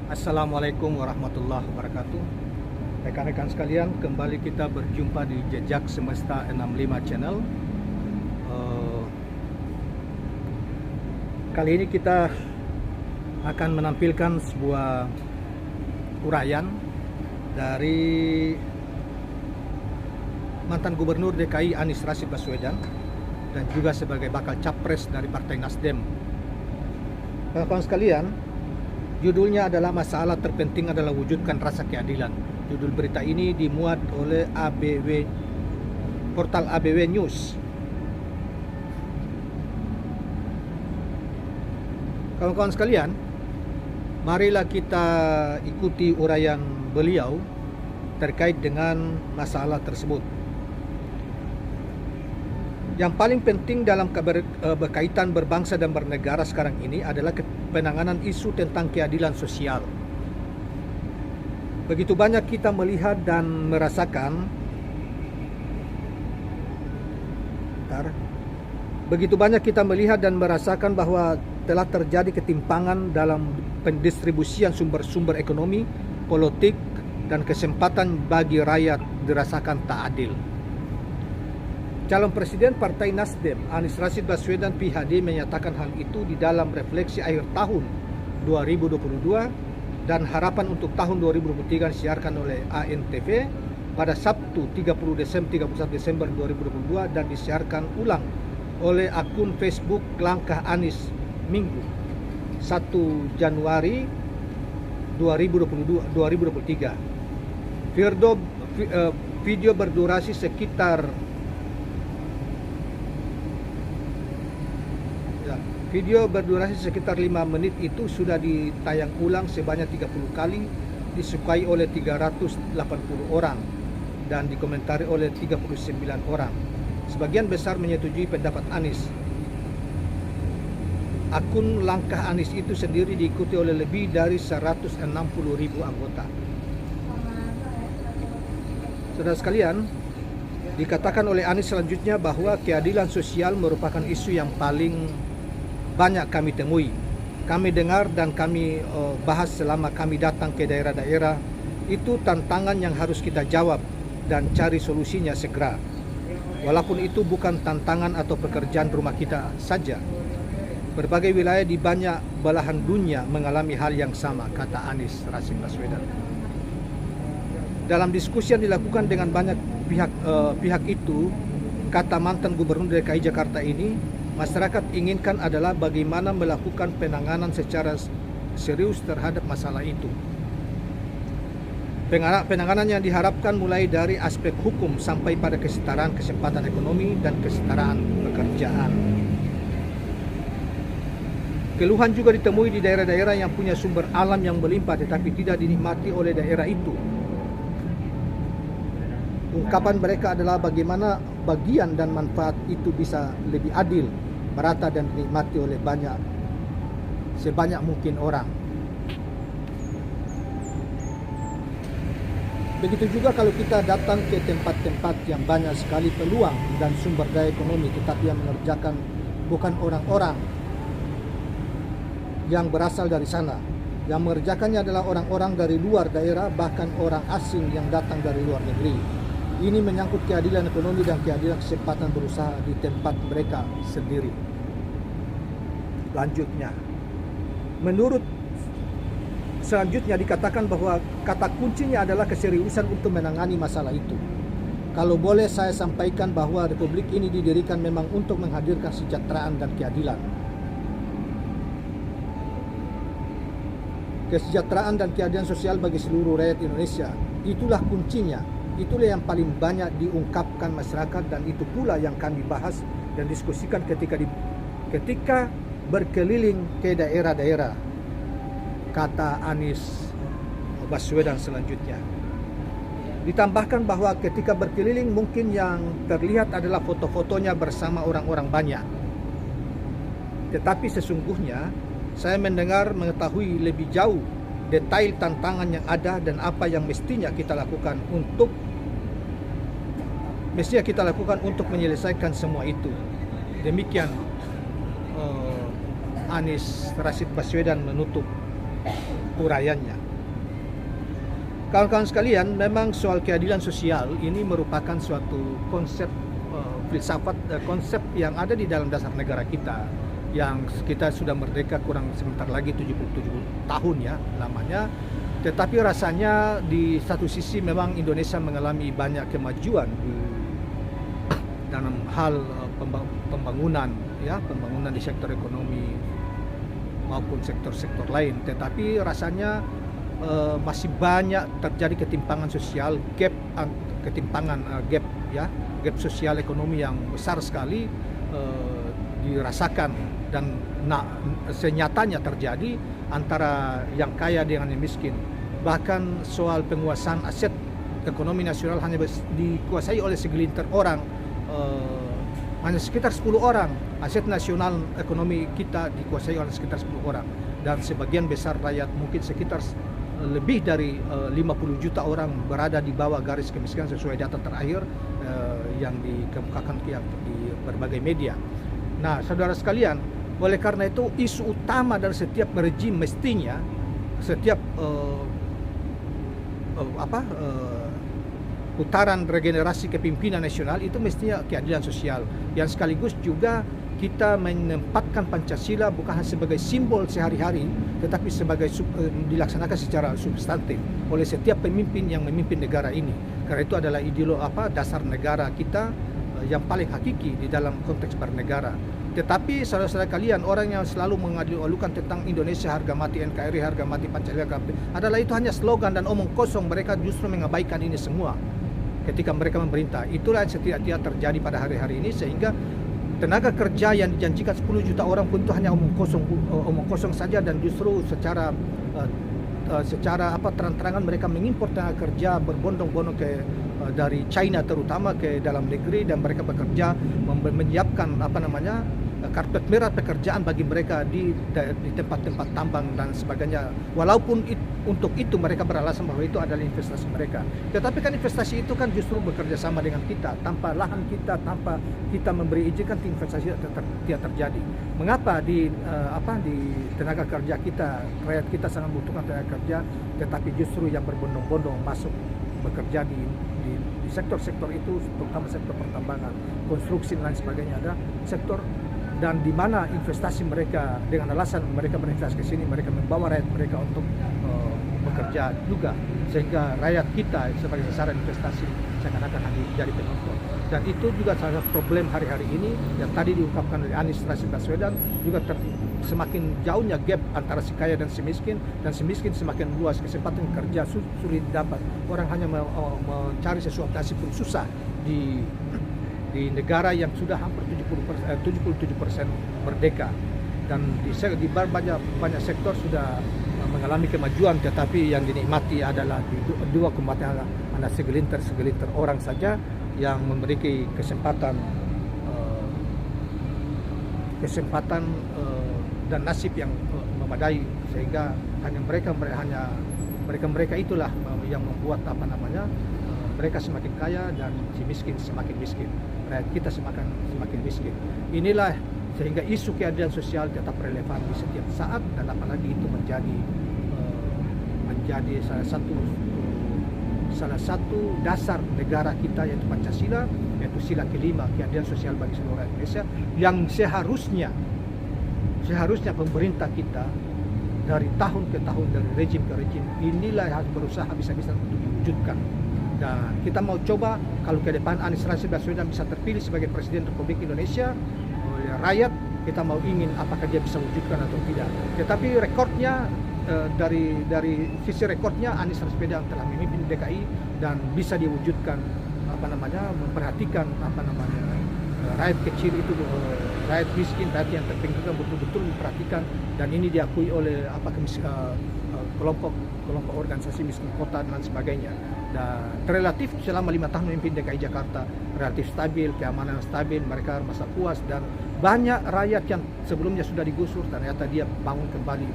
Assalamualaikum warahmatullahi wabarakatuh. Rekan-rekan sekalian, kembali kita berjumpa di Jejak Semesta 65 Channel. Kali ini kita akan menampilkan sebuah uraian dari mantan Gubernur DKI Anies Rashid Baswedan dan juga sebagai bakal capres dari Partai Nasdem. Rekan-rekan sekalian, judulnya adalah masalah terpenting adalah wujudkan rasa keadilan. Judul berita ini dimuat oleh portal ABW News. Kawan-kawan sekalian, marilah kita ikuti uraian beliau terkait dengan masalah tersebut. Yang paling penting dalam berkaitan berbangsa dan bernegara sekarang ini adalah penanganan isu tentang keadilan sosial. Begitu banyak kita melihat dan merasakan bahwa telah terjadi ketimpangan dalam pendistribusian sumber-sumber ekonomi, politik, dan kesempatan bagi rakyat dirasakan tak adil. Calon Presiden Partai Nasdem Anies Rashid Baswedan PhD menyatakan hal itu di dalam refleksi akhir tahun 2022 dan harapan untuk tahun 2023 disiarkan oleh ANTV pada Sabtu 31 Desember 2022 dan disiarkan ulang oleh akun Facebook Langkah Anies Minggu 1 Januari 2023. Video berdurasi sekitar 5 menit itu sudah ditayang ulang sebanyak 30 kali, disukai oleh 380 orang dan dikomentari oleh 39 orang. Sebagian besar menyetujui pendapat Anies. Akun Langkah Anies itu sendiri diikuti oleh lebih dari 160.000 anggota. Saudara sekalian, dikatakan oleh Anies selanjutnya bahwa keadilan sosial merupakan isu yang paling banyak kami temui, kami dengar dan kami bahas selama kami datang ke daerah-daerah. Itu tantangan yang harus kita jawab dan cari solusinya segera. Walaupun itu bukan tantangan atau pekerjaan rumah kita saja. Berbagai wilayah di banyak belahan dunia mengalami hal yang sama, kata Anies Rashid Baswedan. Dalam diskusi yang dilakukan dengan banyak pihak itu, kata mantan Gubernur DKI Jakarta ini, masyarakat inginkan adalah bagaimana melakukan penanganan secara serius terhadap masalah itu. Penanganan yang diharapkan mulai dari aspek hukum sampai pada kesetaraan kesempatan ekonomi dan kesetaraan pekerjaan. Keluhan juga ditemui di daerah-daerah yang punya sumber alam yang melimpah tetapi tidak dinikmati oleh daerah itu. Ungkapan mereka adalah bagaimana bagian dan manfaat itu bisa lebih adil, merata dan dinikmati oleh sebanyak mungkin orang. Begitu juga kalau kita datang ke tempat-tempat yang banyak sekali peluang dan sumber daya ekonomi, tetapi yang mengerjakan bukan orang-orang yang berasal dari sana. Yang mengerjakannya adalah orang-orang dari luar daerah, bahkan orang asing yang datang dari luar negeri. Ini menyangkut keadilan ekonomi dan keadilan kesempatan berusaha di tempat mereka sendiri. Selanjutnya dikatakan bahwa kata kuncinya adalah keseriusan untuk menangani masalah itu. Kalau boleh saya sampaikan bahwa Republik ini didirikan memang untuk menghadirkan kesejahteraan dan keadilan. Kesejahteraan dan keadilan sosial bagi seluruh rakyat Indonesia. Itulah kuncinya. Itulah yang paling banyak diungkapkan masyarakat dan itu pula yang kami bahas dan diskusikan ketika berkeliling ke daerah-daerah, kata Anies Baswedan selanjutnya. Ditambahkan bahwa ketika berkeliling mungkin yang terlihat adalah foto-fotonya bersama orang-orang banyak. Tetapi sesungguhnya saya mengetahui lebih jauh detail tantangan yang ada dan apa yang mestinya kita lakukan untuk menyelesaikan semua itu. Demikian Anies Rashid Baswedan menutup uraiannya. Kawan-kawan sekalian, memang soal keadilan sosial ini merupakan suatu konsep filsafat, konsep yang ada di dalam dasar negara kita, yang kita sudah merdeka kurang sebentar lagi 77 tahun ya lamanya. Tetapi rasanya di satu sisi memang Indonesia mengalami banyak kemajuan dalam hal pembangunan di sektor ekonomi maupun sektor-sektor lain. Tetapi rasanya masih banyak terjadi ketimpangan sosial, gap sosial ekonomi yang besar sekali dirasakan dan senyatanya terjadi antara yang kaya dengan yang miskin. Bahkan soal penguasaan aset ekonomi nasional hanya dikuasai oleh segelintir orang, hanya sekitar 10 orang. Aset nasional ekonomi kita dikuasai oleh sekitar 10 orang, dan sebagian besar rakyat, mungkin sekitar lebih dari 50 juta orang berada di bawah garis kemiskinan sesuai data terakhir yang dikemukakan di berbagai media. Nah, saudara sekalian, oleh karena itu isu utama dari setiap rejim mestinya, setiap putaran regenerasi kepemimpinan nasional itu mestinya keadilan sosial, yang sekaligus juga kita menempatkan Pancasila bukan hanya sebagai simbol sehari-hari, tetapi sebagai dilaksanakan secara substantif oleh setiap pemimpin yang memimpin negara ini. Karena itu adalah dasar negara kita yang paling hakiki di dalam konteks bernegara. Tetapi saudara-saudara kalian, orang yang selalu mengalu-alukan tentang Indonesia harga mati NKRI, harga mati Pancasila, adalah itu hanya slogan dan omong kosong. Mereka justru mengabaikan ini semua ketika mereka memerintah. Itulah yang setidaknya terjadi pada hari-hari ini, sehingga tenaga kerja yang dijanjikan 10 juta orang pun itu hanya omong kosong saja, dan justru secara terang-terangan mereka mengimpor tenaga kerja berbondong-bondong dari China terutama ke dalam negeri, dan mereka bekerja menyiapkan karpet merah pekerjaan bagi mereka di tempat-tempat tambang dan sebagainya. Walaupun untuk itu mereka beralasan bahwa itu adalah investasi mereka. Tetapi kan investasi itu kan justru bekerja sama dengan kita. Tanpa lahan kita, tanpa kita memberi izin, kan investasi tidak terjadi. Mengapa di tenaga kerja kita, rakyat kita sangat membutuhkan tenaga kerja, tetapi justru yang berbondong-bondong masuk bekerja di sektor-sektor itu, terutama sektor pertambangan, konstruksi dan lain sebagainya, ada sektor dan di mana investasi mereka, dengan alasan mereka berinvestasi ke sini, mereka membawa rakyat mereka untuk bekerja juga, sehingga rakyat kita sebagai sasaran investasi seakan-akan hanya jadi penonton. Dan itu juga salah satu problem hari-hari ini yang tadi diungkapkan oleh Anies Rashid Baswedan, juga semakin jauhnya gap antara si kaya dan si miskin semakin luas, kesempatan kerja sulit didapat. Orang hanya mencari sesuatu nasib pun susah di negara yang sudah hampir 77% merdeka, dan di banyak sektor sudah mengalami kemajuan, tetapi yang dinikmati adalah dua kematian hanya segelintir orang saja yang memiliki kesempatan dan nasib yang memadai, sehingga hanya mereka itulah yang membuat mereka semakin kaya dan si miskin semakin miskin, rakyat kita semakin miskin. Inilah sehingga isu keadilan sosial tetap relevan di setiap saat, dan apalagi itu menjadi salah satu dasar negara kita, yaitu Pancasila, yaitu sila kelima, keadilan sosial bagi seluruh rakyat Indonesia, yang seharusnya pemerintah kita dari tahun ke tahun, dari rejim ke rejim, inilah yang harus berusaha habis-habisan untuk diwujudkan. Dan kita mau coba kalau ke depan Anies Rashid Baswedan bisa terpilih sebagai Presiden Republik Indonesia oleh rakyat, kita mau ingin apakah dia bisa wujudkan atau tidak. Tetapi rekornya, dari sisi rekornya, Anies Rashid Baswedan telah memimpin DKI dan bisa diwujudkan, memperhatikan rakyat kecil itu, rakyat miskin, rakyat yang terpinggirkan betul-betul memperhatikan, dan ini diakui oleh kelompok organisasi miskin kota dan sebagainya. Dan relatif selama 5 tahun memimpin DKI Jakarta relatif stabil, keamanan stabil, mereka merasa puas, dan banyak rakyat yang sebelumnya sudah digusur ternyata dia bangun kembali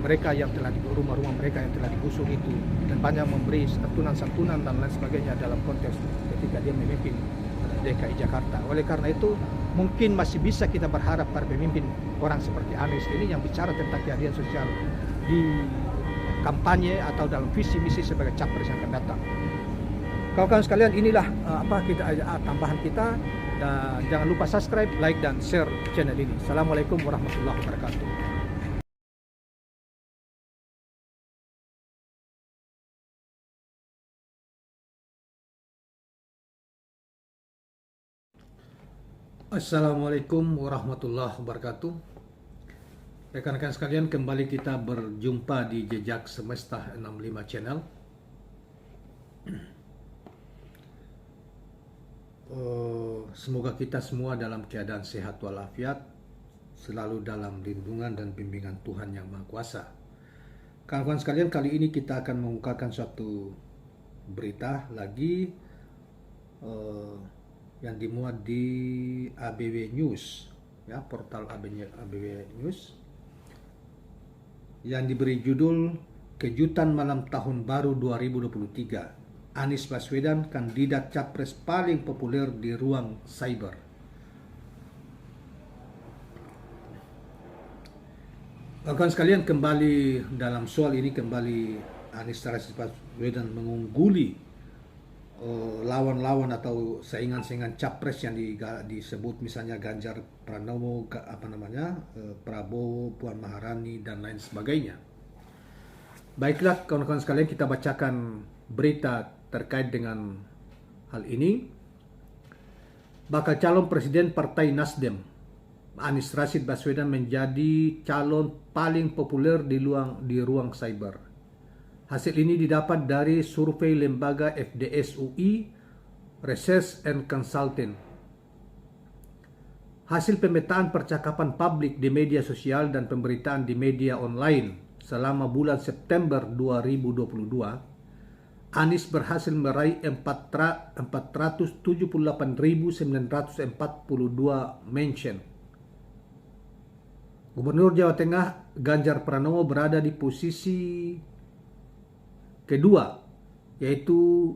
mereka yang telah rumah-rumah mereka yang telah digusur itu, dan banyak memberi santunan dan lain sebagainya dalam konteks ketika dia memimpin DKI Jakarta. Oleh karena itu mungkin masih bisa kita berharap pada pemimpin orang seperti Anies ini yang bicara tentang keadilan sosial di kampanye atau dalam visi misi sebagai capres yang akan datang. Kawan-kawan sekalian, inilah tambahan kita, dan jangan lupa subscribe, like, dan share channel ini. Assalamualaikum warahmatullahi wabarakatuh. Assalamualaikum warahmatullahi wabarakatuh. Rekan-rekan sekalian, kembali kita berjumpa di Jejak Semesta 65 channel. Semoga kita semua dalam keadaan sehat walafiat, selalu dalam lindungan dan bimbingan Tuhan Yang Maha Kuasa. Kawan-kawan sekalian, kali ini kita akan mengungkapkan suatu berita lagi yang dimuat di ABW News, ya, portal ABW News, yang diberi judul Kejutan Malam Tahun Baru 2023. Anies Baswedan, kandidat capres paling populer di ruang cyber. Kawan sekalian, kembali dalam soal ini, kembali Anies Baswedan mengungguli lawan-lawan atau saingan-saingan capres yang disebut misalnya Ganjar Pranowo, Prabowo, Puan Maharani, dan lain sebagainya. Baiklah kawan-kawan sekalian, kita bacakan berita terkait dengan hal ini. Bakal calon presiden Partai Nasdem, Anies Rashid Baswedan, menjadi calon paling populer di ruang cyber. Hasil ini didapat dari survei lembaga FDS UI Research and Consulting. Hasil pemetaan percakapan publik di media sosial dan pemberitaan di media online selama bulan September 2022, Anies berhasil meraih 478.942 mention. Gubernur Jawa Tengah Ganjar Pranowo berada di posisi kedua, yaitu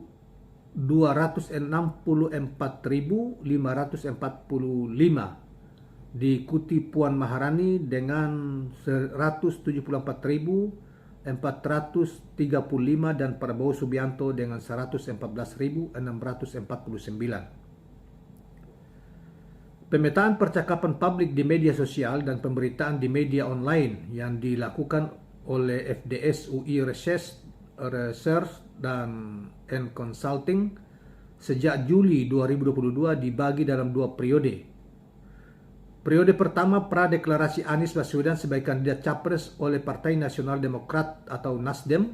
264.545, diikuti Puan Maharani dengan 174.435 dan Prabowo Subianto dengan 114.649. Pemetaan percakapan publik di media sosial dan pemberitaan di media online yang dilakukan oleh FDS UI Research and Consulting sejak Juli 2022 dibagi dalam dua periode. Periode pertama, pra-deklarasi Anies Baswedan sebagai kandidat capres oleh Partai Nasional Demokrat atau Nasdem,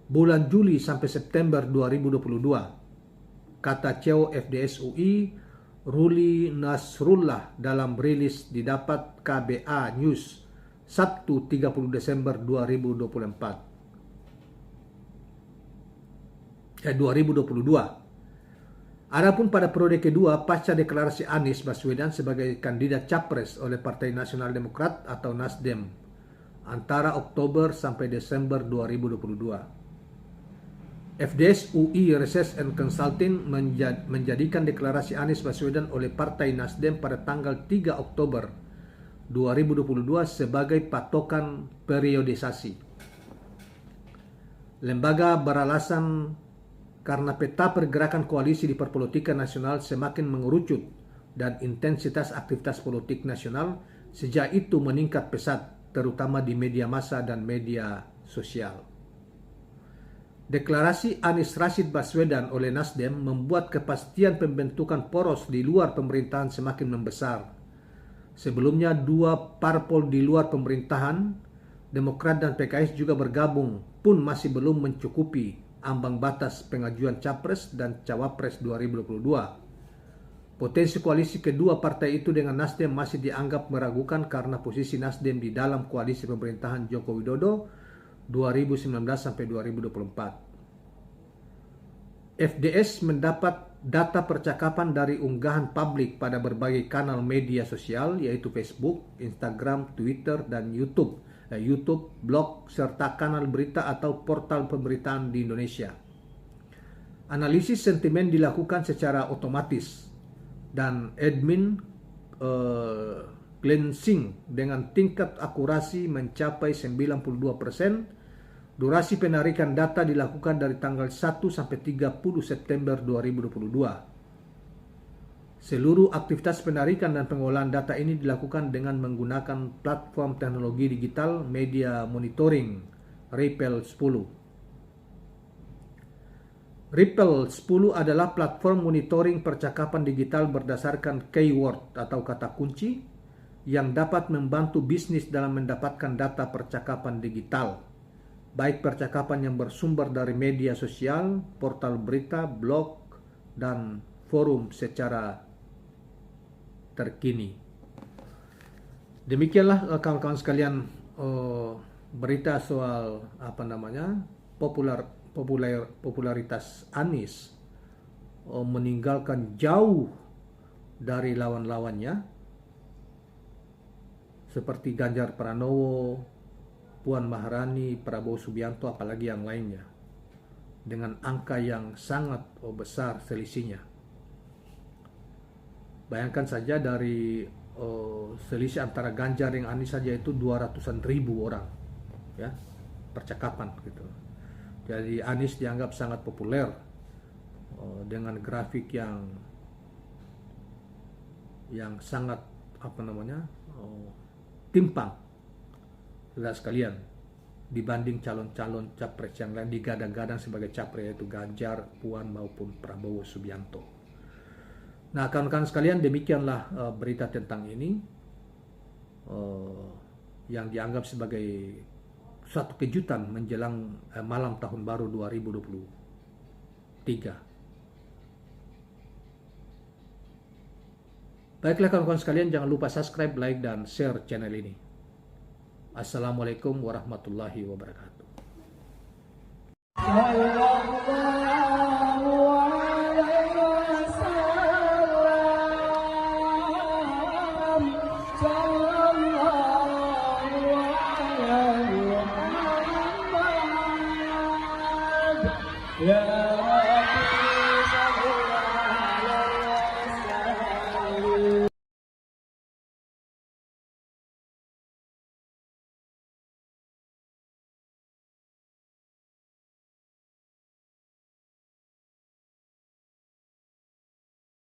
bulan Juli sampai September 2022. Kata CEO FDS UI, Ruli Nasrullah, dalam rilis didapat KBA News Sabtu 30 Desember 2022. Adapun pada periode kedua pasca deklarasi Anies Baswedan sebagai kandidat capres oleh Partai Nasional Demokrat atau Nasdem antara Oktober sampai Desember 2022. FDS UI Research and Consulting menjadikan deklarasi Anies Baswedan oleh Partai Nasdem pada tanggal 3 Oktober 2022 sebagai patokan periodisasi. Lembaga beralasan karena peta pergerakan koalisi di perpolitikan nasional semakin mengerucut dan intensitas aktivitas politik nasional sejak itu meningkat pesat, terutama di media massa dan media sosial. Deklarasi Anies Rashid Baswedan oleh Nasdem membuat kepastian pembentukan poros di luar pemerintahan semakin membesar. Sebelumnya dua parpol di luar pemerintahan, Demokrat dan PKS, juga bergabung, pun masih belum mencukupi ambang batas pengajuan capres dan cawapres 2022. Potensi koalisi kedua partai itu dengan Nasdem masih dianggap meragukan karena posisi Nasdem di dalam koalisi pemerintahan Joko Widodo 2019 sampai 2024. FDS mendapat data percakapan dari unggahan publik pada berbagai kanal media sosial yaitu Facebook, Instagram, Twitter, dan YouTube, blog, serta kanal berita atau portal pemberitaan di Indonesia. Analisis sentimen dilakukan secara otomatis. dan admin cleansing dengan tingkat akurasi mencapai 92%. Durasi penarikan data dilakukan dari tanggal 1 sampai 30 September 2022. Seluruh aktivitas penarikan dan pengolahan data ini dilakukan dengan menggunakan platform teknologi digital media monitoring Ripple 10. Ripple 10 adalah platform monitoring percakapan digital berdasarkan keyword atau kata kunci yang dapat membantu bisnis dalam mendapatkan data percakapan digital, baik percakapan yang bersumber dari media sosial, portal berita, blog, dan forum secara terkini. Demikianlah kawan-kawan sekalian berita soal popularitas Anies meninggalkan jauh dari lawan-lawannya seperti Ganjar Pranowo, Puan Maharani, Prabowo Subianto, apalagi yang lainnya, dengan angka yang sangat besar selisihnya. Bayangkan saja dari selisih antara Ganjar dengan Anies saja itu 200-an ribu orang, ya, percakapan gitu. Jadi Anies dianggap sangat populer dengan grafik yang sangat timpang, saudara sekalian, dibanding calon-calon capres yang lain digadang-gadang sebagai capres, yaitu Ganjar, Puan maupun Prabowo Subianto. Nah, kawan-kawan sekalian, demikianlah berita tentang ini yang dianggap sebagai suatu kejutan menjelang malam tahun baru 2023. Baiklah kawan-kawan sekalian, jangan lupa subscribe, like, dan share channel ini. Assalamualaikum warahmatullahi wabarakatuh.